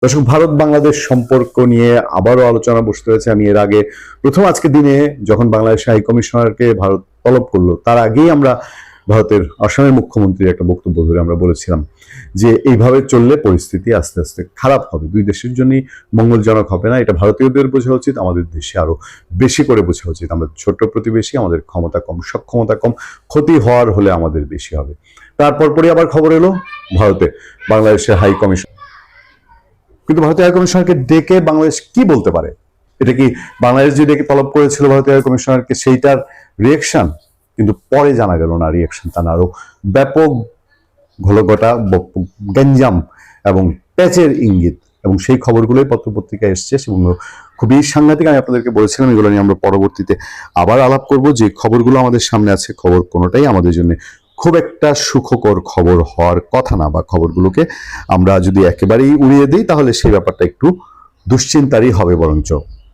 দর্শক, ভারত বাংলাদেশ সম্পর্ক নিয়ে আবারও আলোচনা বসতে হয়েছে। আমি এর আগে আজকে দিনে যখন বাংলাদেশ হাই কমিশনারকে ভারত তলব করলো, তার আগেই আমরা ভারতের আসামের মুখ্যমন্ত্রীর একটা বক্তব্য ধরে আমরা বলেছিলাম যে এইভাবে চললে পরিস্থিতি আস্তে আস্তে খারাপ হবে, দুই দেশের জন্যই মঙ্গলজনক হবে না। এটা ভারতীয়দের বোঝা উচিত, আমাদের দেশে আরো বেশি করে বোঝা উচিত। আমরা ছোট্ট প্রতিবেশী, আমাদের ক্ষমতা কম, সক্ষমতা কম, ক্ষতি হওয়ার হলে আমাদের বেশি হবে। তারপর পরে আবার খবর এলো ভারতে বাংলাদেশের হাই কমিশন, কিন্তু ভারতীয় হাই কমিশনারকে ডেকে বাংলাদেশ কি বলতে পারে? এটা কি বাংলাদেশ যে ডেকে তলব করেছিল ভারতীয় হাই কমিশনারকে সেইটার রিয়েকশন? কিন্তু পরে জানা গেল না রিয়েকশন, তা না আরো ব্যাপক ঘোলঘটা, গঞ্জাম এবং প্যাচের ইঙ্গিত, এবং সেই খবরগুলোই পত্রপত্রিকায় এসছে সেগুলো খুবই সাংঘাতিক। আমি আপনাদেরকে বলেছিলাম এগুলো নিয়ে আমরা পরবর্তীতে আবার আলাপ করব। যে খবরগুলো আমাদের সামনে আছে, খবর কোনোটাই আমাদের জন্য খুব একটা সুখকর খবর হওয়ার কথা না, বা খবরগুলোকে আমরা যদি একেবারেই উড়িয়ে দিই তাহলে সেই ব্যাপারটা একটু দুশ্চিন্তারই হবে। বরঞ্চ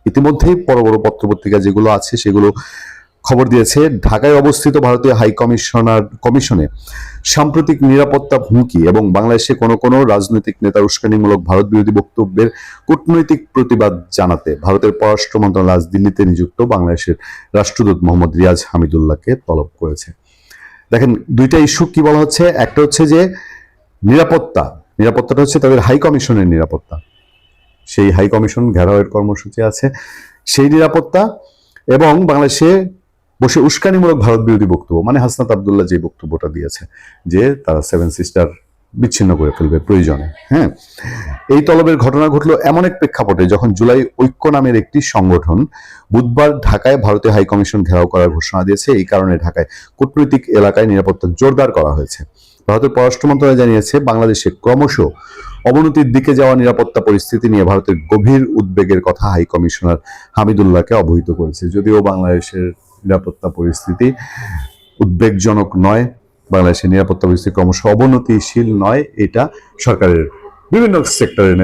ইতিমধ্যেই বড় বড় পত্রপত্রিকা যেগুলো আছে সেগুলো খবর দিয়েছে ঢাকায় অবস্থিত ভারতীয় হাই কমিশনে সাম্প্রতিক নিরাপত্তা হুমকি এবং বাংলাদেশে কোনো কোনো রাজনৈতিক নেতার উস্কানিমূলক ভারত বিরোধী বক্তব্যের কূটনৈতিক প্রতিবাদ জানাতে ভারতের পররাষ্ট্র মন্ত্রণালয় আজ দিল্লিতে নিযুক্ত বাংলাদেশের রাষ্ট্রদূত মোহাম্মদ রিয়াজ হামিদুল্লাহকে তলব করেছে। দেখেন, দুইটা ইস্যু কি বলা হচ্ছে। একটা হচ্ছে যে নিরাপত্তাটা হচ্ছে তাদের হাই কমিশনের নিরাপত্তা, সেই হাই কমিশন ঘেরাওয়ের কর্মসূচি আছে, সেই নিরাপত্তা, এবং বাংলাদেশে বসে উস্কানিমূলক ভারত বিরোধী বক্তব্য, মানে হাসনাত আব্দুল্লাহ যে বক্তব্যটা দিয়েছে যে তারা সেভেন সিস্টার বিচ্ছিন্ন করে ফেলবে প্রয়োজনে। হ্যাঁ, এই তলবের ঘটনা ঘটলো এমন এক প্রেক্ষাপটে যখন জুলাই ঐক্য নামের একটি সংগঠন বুধবার ঢাকায় ভারতীয় হাই কমিশন ঘেরাও করার ঘোষণা দিয়েছে। এই কারণে ঢাকায় কূটনৈতিক এলাকায় নিরাপত্তা জোরদার করা হয়েছে। ভারতের পররাষ্ট্র মন্ত্রণালয় জানিয়েছে বাংলাদেশে ক্রমশ অবনতির দিকে যাওয়া নিরাপত্তা পরিস্থিতি নিয়ে ভারতের গভীর উদ্বেগের কথা হাই কমিশনার হামিদুল্লাহকে অবহিত করেছে। যদিও বাংলাদেশের নিরাপত্তা পরিস্থিতি উদ্বেগজনক নয়, বাংলাদেশের নিরাপত্তা পরিস্থিতি ক্রমশ অবনতিশীল নয়, এটা সরকারের বিভিন্ন সেক্টরের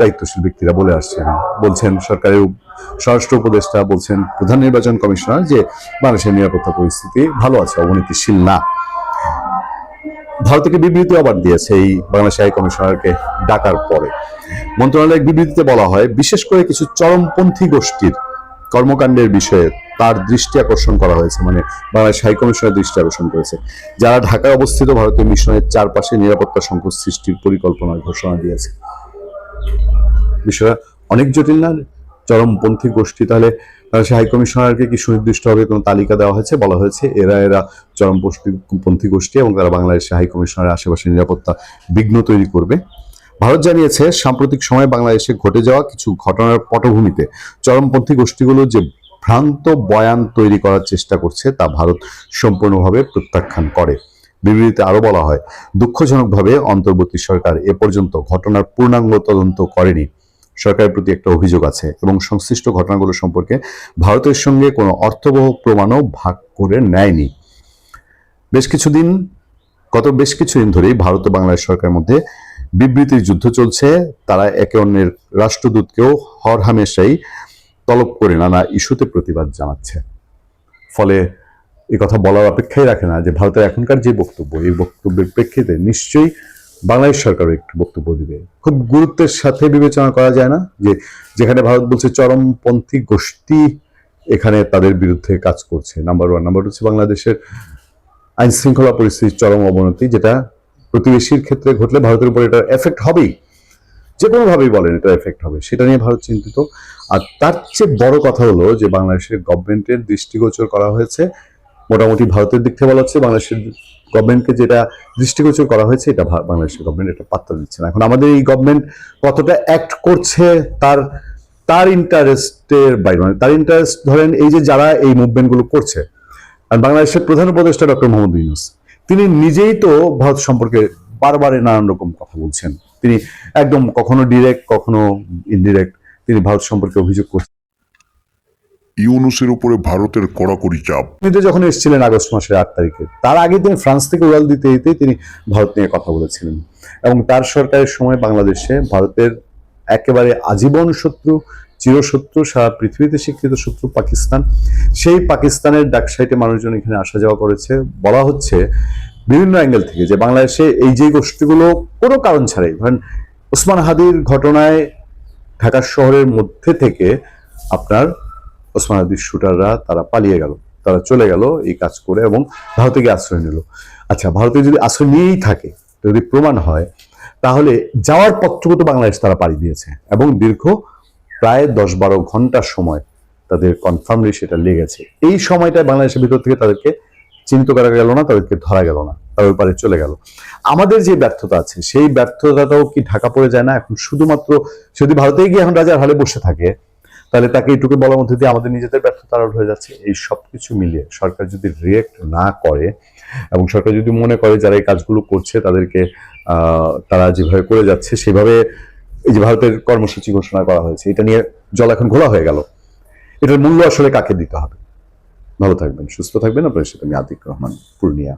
দায়িত্বশীল ব্যক্তিরা বলে আসছেন। বলছেন সরকারের স্বরাষ্ট্র উপদেষ্টা, বলছেন প্রধান নির্বাচন কমিশনার যে বাংলাদেশের নিরাপত্তা পরিস্থিতি ভালো আছে, অবনতিশীল না। ভারতকে বিবৃতি আবার দিয়েছে এই বাংলাদেশ হাই কমিশনারকে ডাকার পরে। মন্ত্রণালয়ের বিবৃতিতে বলা হয়, বিশেষ করে কিছু চরমপন্থী গোষ্ঠীর কর্মকাণ্ডের বিষয়ে তার দৃষ্টি আকর্ষণ করা হয়েছে, মানে বাংলাদেশ হাই কমিশনের দৃষ্টি আকর্ষণ করেছে, যারা ঢাকায় অবস্থিত ভারতীয় মিশনের চারপাশে নিরাপত্তা সংকট সৃষ্টির পরিকল্পনার ঘোষণা দিয়েছে। বিষয়টা অনেক জটিল না? চরমপন্থী গোষ্ঠী, তাহলে বাংলাদেশ হাই কমিশনারকে কি সুনির্দিষ্টভাবে কোনো তালিকা দেওয়া হয়েছে? বলা হয়েছে এরা চরমপন্থী গোষ্ঠী এবং তারা বাংলাদেশের হাই কমিশনারের আশেপাশে নিরাপত্তা বিঘ্ন তৈরি করবে। ভারত জানিয়েছে সাম্প্রতিক সময়ে বাংলাদেশে ঘটে যাওয়া কিছু ঘটনার পটভূমিতে চরমপন্থী গোষ্ঠীগুলো যে ভ্রান্ত বয়ান তৈরি করার চেষ্টা করছে তা ভারত সম্পূর্ণভাবে প্রত্যাখ্যান করে। বিবৃতিতে আরো বলা হয়, দুঃখজনকভাবে অন্তর্বর্তী সরকার এ পর্যন্ত ঘটনার পূর্ণাঙ্গ তদন্ত করেনি। সরকারের প্রতি একটা অভিযোগ আছে এবং সংশ্লিষ্ট ঘটনাগুলো সম্পর্কে ভারতের সঙ্গে কোনো অর্থবহ প্রমাণও ভাগ করে নেয়নি। গত বেশ কিছুদিন ধরেই ভারত ও বাংলাদেশ সরকারের মধ্যে বিবৃতির যুদ্ধ চলছে। তারা একে অন্যের রাষ্ট্রদূতকেও হরহামেশাই তলব করে নানা ইস্যুতে প্রতিবাদ জানাচ্ছে। ফলে এই কথা বলার অপেক্ষাই রাখে না যে ভারতের এখনকার যে বক্তব্য, এই বক্তব্যের প্রেক্ষিতে নিশ্চয়ই বাংলাদেশ সরকারও একটু বক্তব্য দিবে। খুব গুরুত্বের সাথে বিবেচনা করা যায় না যে যেখানে ভারত বলছে চরমপন্থী গোষ্ঠী এখানে তাদের বিরুদ্ধে কাজ করছে। Number one. নাম্বার হচ্ছে বাংলাদেশের আইন শৃঙ্খলা পরিস্থিতির চরম অবনতি, যেটা প্রতিবেশীর ক্ষেত্রে ঘটলে ভারতের উপর এটা এফেক্ট হবেই, যে কোনোভাবেই বলেন এটা এফেক্ট হবে, সেটা নিয়ে ভারত চিন্তিত। আর তার চেয়ে বড় কথা হলো যে বাংলাদেশের গভর্নমেন্টের দৃষ্টিগোচর করা হয়েছে, মোটামুটি ভারতের দিক থেকে বলা হচ্ছে বাংলাদেশের গভর্নমেন্টকে যেটা দৃষ্টিগোচর করা হয়েছে এটা বাংলাদেশের গভর্নমেন্ট এটা পাত্তা দিচ্ছে না। এখন আমাদের এই গভর্নমেন্ট কতটা অ্যাক্ট করছে তার ইন্টারেস্টের বাইরে, মানে তার ইন্টারেস্ট, ধরেন এই যে যারা এই মুভমেন্টগুলো করছে, আর বাংলাদেশের প্রধান উপদেষ্টা ডক্টর মোহাম্মদ ইউনূস, তিনি নিজেই তো ভারত সম্পর্কে বারবার নানান রকম কথা বলছেন। তিনি একদম কখনো ডিরেক্ট কখনো ইনডিরেক্ট তিনি ভারত সম্পর্কে অভিযোগ করছেন। ইউনূসের উপরে ভারতের কড়াকড়ি চাপ। তিনি যখন এসেছিলেন আগস্ট মাসের 8 তারিখে, তার আগে তিনি ফ্রান্স থেকে উড়াল দিতে দিতে তিনি ভারত নিয়ে কথা বলেছিলেন, এবং তার সরকারের সময় বাংলাদেশে ভারতের একেবারে আজীবন শত্রু, চিরশত্রু, সারা পৃথিবীতে স্বীকৃত শত্রু পাকিস্তান। সেই পাকিস্তানের ডাকসাইটে মানুষজন এখানে আসা যাওয়া করেছে। বলা হচ্ছে বিভিন্ন অ্যাঙ্গেল থেকে যে বাংলাদেশে এই যে গোষ্ঠীগুলো কোনো কারণ ছাড়াই, ধরেন ওসমান হাদির ঘটনায় ঢাকা শহরের মধ্যে থেকে আপনার ওসমান হাদির শুটাররা তারা পালিয়ে গেল, তারা চলে গেল এই কাজ করে এবং ভারতে গিয়ে আশ্রয় নিল। আচ্ছা, ভারতে যদি আশ্রয় নিয়েই থাকে, যদি প্রমাণ হয়, তাহলে যাওয়ার পথটুকু তো বাংলাদেশ তারা পাড়ি দিয়েছে এবং দীর্ঘ প্রায় 10-12 ঘন্টার সময় তাদের কনফার্মলি সেটা লেগেছে। এই সময়টায় বাংলাদেশের ভিতর থেকে তাদেরকে চিহ্নিত করা গেল না, তাদেরকে ধরা গেল না, তার ব্যাপারে চলে গেল। আমাদের যে ব্যর্থতা আছে সেই ব্যর্থতাটাও কি ঢাকা পড়ে যায় না এখন? শুধুমাত্র যদি ভারতে গিয়ে এখন রাজার হালে বসে থাকে, তাহলে তাকে এইটুকু বলার মধ্যে দিয়ে আমাদের নিজেদের ব্যর্থতা আড়াল হয়ে যাচ্ছে। এই সবকিছু মিলিয়ে সরকার যদি রিয়েক্ট না করে এবং সরকার যদি মনে করে যারা এই কাজগুলো করছে তাদেরকে তারা যেভাবে করে যাচ্ছে সেভাবে, এই যে ভারতের কর্মসূচি ঘোষণা করা হয়েছে, এটা নিয়ে জল এখন ঘোলা হয়ে গেল, এটার মূল্য আসলে কাকে দিতে হবে? ভালো থাকবেন, সুস্থ থাকবেন। আপনার সাথে আমি আতিক রহমান, পূর্ণিয়া।